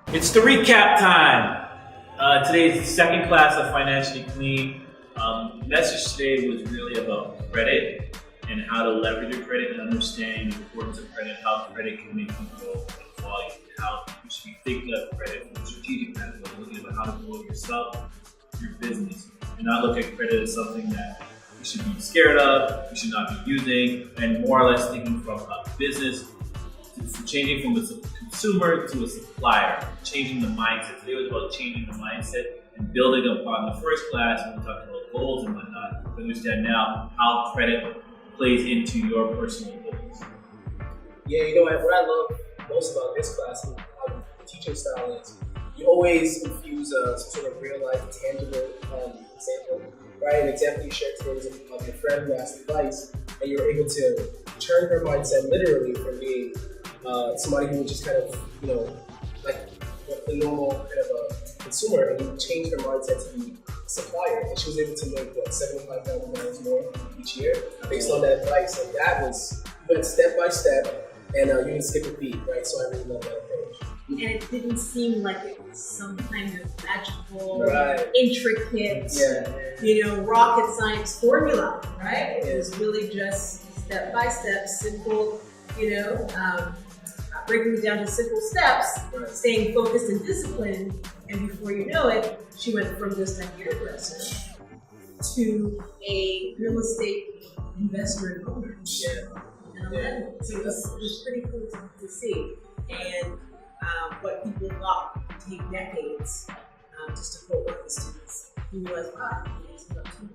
It's the recap time. Today's the second class of Financially Clean. The message today was really about credit and how to leverage your credit and understanding the importance of credit, how credit can make you grow in quality, how you should be thinking of credit from a strategic standpoint, looking at how to grow yourself, your business, and not look at credit as something that you should be scared of, you should not be using, and more or less thinking from a business to changing from a consumer to a supplier, changing the mindset. Today was about changing the mindset and building upon the first class when we talked about goals and whatnot to understand now how credit plays into your personal goals. Yeah, what I love most about this class and how the teaching style is, you always infuse some sort of real life, tangible example, right? An example you shared today was of your friend who asked advice, and you were able to turn her mindset literally from being somebody who would just kind of, like the normal kind of a consumer, and you changed her mindset to be a supplier, and she was able to make $75,000 more each year based on that advice. And that was, you went step by step, and you didn't skip a beat, right? So I really love that approach. And it didn't seem like it was some kind of magical, Right. intricate, rocket science formula, right? It was really just step by step, simple, breaking it down to simple steps, Right. staying focused and disciplined, and before you know it, she went from just a hairdresser to a real estate investor and owner. So it was pretty cool to see. And what people thought would take decades, just to quote one of the students, he was, wow, it was about 2